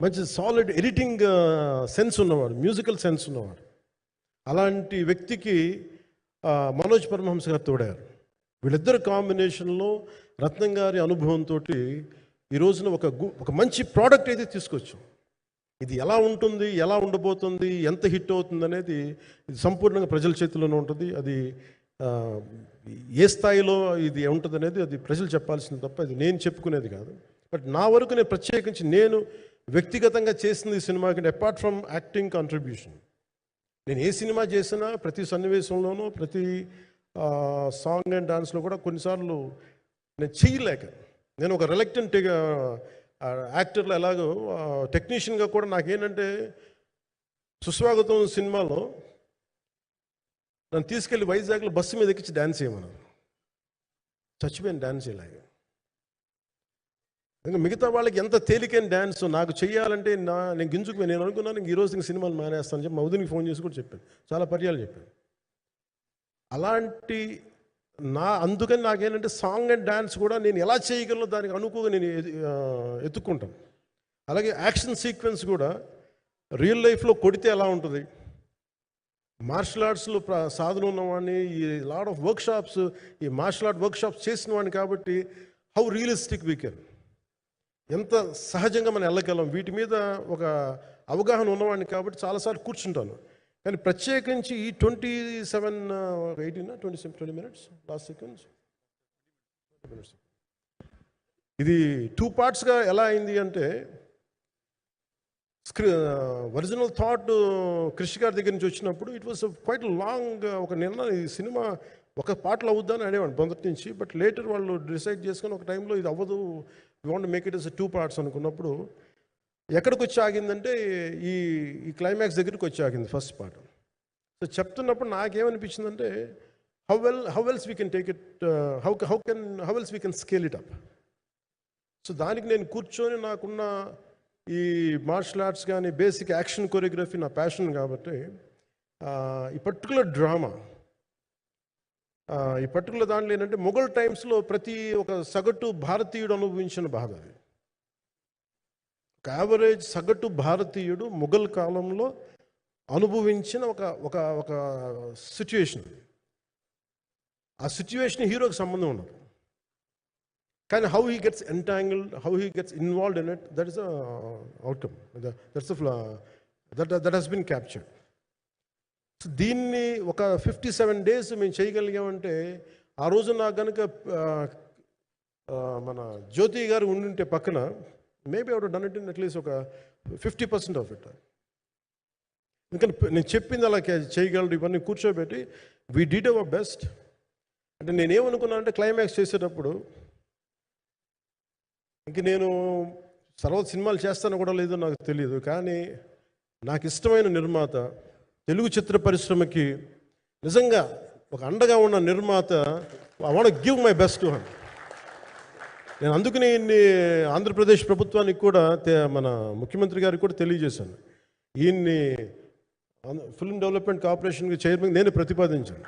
మంచి solid editing sense ఉన్నవాడు, musical sense ఉన్నవాడు. అలాంటి వ్యక్తికి మనోజ్ పరమహంస గారు తోడారు. వీళ్ళిద్దరు కాంబినేషన్లో రత్నం గారి అనుభవంతో ఈ రోజున ఒక మంచి ప్రోడక్ట్ అయితే తీసుకొచ్చాం. ఇది ఎలా ఉంటుంది, ఎలా ఉండబోతుంది, ఎంత హిట్ అవుతుంది అనేది ఇది సంపూర్ణంగా ప్రజల చేతిలోనే ఉంటుంది. అది ఏ స్థాయిలో ఇది ఉంటుంది అనేది అది ప్రజలు చెప్పాల్సింది తప్ప అది నేను చెప్పుకునేది కాదు. బట్ నా వరకు నేను ప్రత్యేకించి నేను వ్యక్తిగతంగా చేసింది ఈ సినిమాకి అపార్ట్ ఫ్రమ్ యాక్టింగ్ కాంట్రిబ్యూషన్, నేను ఏ సినిమా చేసినా ప్రతి సన్నివేశంలోనూ ప్రతి సాంగ్ అండ్ డాన్స్లో కూడా కొన్నిసార్లు నేను చేయలేక, నేను ఒక రిలక్టెంట్ యాక్టర్లో ఎలాగో టెక్నీషియన్గా కూడా నాకేంటంటే సుస్వాగతం సినిమాలో నన్ను తీసుకెళ్ళి వైజాగ్లో బస్సు మీద ఎక్కించి డ్యాన్స్ చేయమన్నారు. చచ్చిపోయాను డ్యాన్స్ చేయలేక. ఇంకా మిగతా వాళ్ళకి ఎంత తేలికైన డ్యాన్స్ నాకు చేయాలంటే నేను గింజుకు నేను అనుకున్నాను ఈరోజు ఇంక సినిమాలు మానేస్తాను చెప్పి మా వదినికి ఫోన్ చేసి కూడా చెప్పాను, చాలా పర్యాలు చెప్పాను. అలాంటి అందుకని నాకేంటంటే సాంగ్ అండ్ డ్యాన్స్ కూడా నేను ఎలా చేయగలను దానికి అనుకోగా నేను ఎత్తుక్కుంటాను. అలాగే యాక్షన్ సీక్వెన్స్ కూడా రియల్ లైఫ్లో కొడితే ఎలా ఉంటుంది, మార్షల్ ఆర్ట్స్లో సాధన ఉన్నవాడిని, ఈ లాట్ ఆఫ్ వర్క్షాప్స్, ఈ మార్షల్ ఆర్ట్ వర్క్షాప్స్ చేసిన వాడిని కాబట్టి హౌ రియలిస్టిక్ వీ కెన్, ఎంత సహజంగా మనం వెళ్ళగలం, వీటి మీద ఒక అవగాహన ఉన్నవాడిని కాబట్టి చాలాసార్లు కూర్చుంటాను. కానీ ప్రత్యేకించి ఈ 20 minutes లాస్ట్ సెకండ్స్ ఇది 2 partsగా ఎలా అయింది అంటే ఒరిజినల్ థాట్ కృషి గారి దగ్గర నుంచి వచ్చినప్పుడు ఇట్ వాస్ క్వైట్ లాంగ్. ఒక నిన్న ఈ సినిమా ఒక పాటలు అవుద్దని అనేవాడు మొదటి నుంచి. బట్ లేటర్ వాళ్ళు డిసైడ్ చేసుకొని ఒక టైంలో ఇది అవ్వదు, we want make it as 2 parts అనుకున్నప్పుడు ఎక్కడికి వచ్చి ఆగిందంటే ఈ క్లైమాక్స్ దగ్గరికి వచ్చి ఆగింది ఫస్ట్ పార్ట్. సో చెప్తున్నప్పుడు నాకేమనిపించిందంటే how else we can take it, how else we can scale it up. So దానికి నేను కూర్చొని నాకున్న ఈ మార్షల్ ఆర్ట్స్ కానీ బేసిక్ యాక్షన్ కొరియోగ్రఫీ నా ప్యాషన్ కాబట్టి ఈ పర్టికులర్ డ్రామా, ఈ పర్టికులర్ దాంట్లో ఏంటంటే మొఘల్ టైమ్స్లో ప్రతి ఒక సగటు భారతీయుడు అనుభవించిన బాధ అది. ఒక యావరేజ్ సగటు భారతీయుడు మొఘల్ కాలంలో అనుభవించిన ఒక సిచ్యువేషన్. ఆ సిచ్యువేషన్ హీరోకి సంబంధం ఉన్నది. కానీ how he gets entangled, how he gets involved in it, that is outcome, that he's been captured. So దీన్ని ఒక 57 days మేము చేయగలిగామంటే ఆ రోజు నాకు కనుక మన జ్యోతి గారు ఉండుంటే పక్కన maybe out done it in at least ఒక 50% ఆఫ్ ఇట్. ఎందుకంటే నేను చెప్పింది అలా చేయగలరు ఇవన్నీ కూర్చోబెట్టి వీ డిడ్ అవర్ బెస్ట్. అంటే నేనేమనుకున్నా అంటే క్లైమాక్స్ చేసేటప్పుడు ఇంక నేను తర్వాత సినిమాలు చేస్తానో కూడా లేదో నాకు తెలియదు, కానీ నాకు ఇష్టమైన నిర్మాత, తెలుగు చిత్ర పరిశ్రమకి నిజంగా ఒక అండగా ఉన్న నిర్మాత, I want give my best to him. నేను అందుకని ఆంధ్రప్రదేశ్ ప్రభుత్వానికి కూడా మన ముఖ్యమంత్రి గారికి కూడా తెలియజేశాను, ఈయన్ని ఫిల్మ్ డెవలప్మెంట్ కార్పొరేషన్కి చైర్మన్ నేను ప్రతిపాదించాను.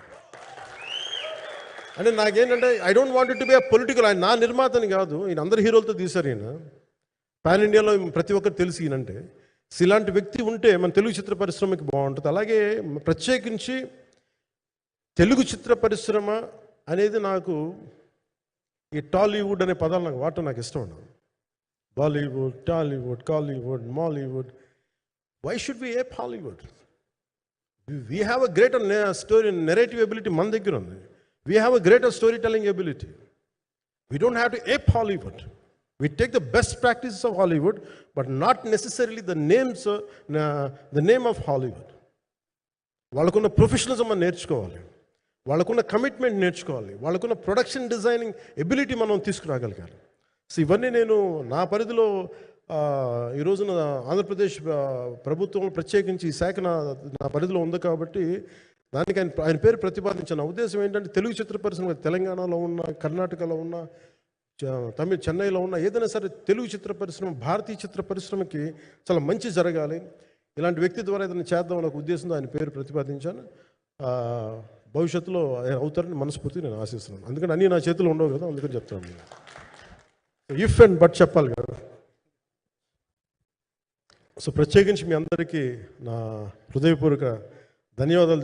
అంటే నాకేంటంటే I don't want it to be a political, ఆయన నా నిర్మాతని కాదు, ఈయన అందరు హీరోలతో తీశారు, ఈయన పాన్ ఇండియాలో ప్రతి ఒక్కరు తెలిసి ఈయనంటే. ఇలాంటి వ్యక్తి ఉంటే మన తెలుగు చిత్ర పరిశ్రమకి బాగుంటుంది. అలాగే ప్రత్యేకించి తెలుగు చిత్ర పరిశ్రమ అనేది నాకు ఈ టాలీవుడ్ అనే పదాలు నాకు వాడటం నాకు ఇష్టం ఉండదు. Bollywood, Tollywood, Kollywood, Mollywood, why should we ape Hollywood? We have a greater story narrative ability మన దగ్గర ఉంది. We have a greater story telling ability. We don't have to ape Hollywood. We take the best practices of Hollywood, but not necessarily the name of Hollywood. వాళ్ళకున్న professionalism మనం నేర్చుకోవాలి, వాళ్ళకున్న commitment నేర్చుకోవాలి, వాళ్ళకున్న production designing ability మనం తీసుకురాగలగాలి. So ఇవన్నీ నేను నా పరిధిలో ఈ రోజున ఆంధ్రప్రదేశ్ ప్రభుత్వం ప్రత్యేకించి ఈ శాఖ నా పరిధిలో ఉంది కాబట్టి దానికి ఆయన పేరు ప్రతిపాదించిన ఉద్దేశం ఏంటంటే తెలుగు చిత్ర పరిశ్రమ తెలంగాణలో ఉన్న, కర్ణాటకలో ఉన్న, చెన్నైలో ఉన్న ఏదైనా సరే తెలుగు చిత్ర పరిశ్రమ, భారతీయ చిత్ర పరిశ్రమకి చాలా మంచి జరగాలి, ఇలాంటి వ్యక్తి ద్వారా ఏదైనా చేద్దాం అనే ఉద్దేశంతో ఆయన పేరు ప్రతిపాదించాను. భవిష్యత్తులో అవుతారని మనస్ఫూర్తిగా నేను ఆశిస్తున్నాను. అందుకని అన్నీ నా చేతులు ఉండవు కదా, అందుకని చెప్తాను. ఇఫ్ అండ్ బట్ చెప్పాలి కదా. సో ప్రత్యేకించి మీ అందరికీ నా హృదయపూర్వక ధన్యవాదాలు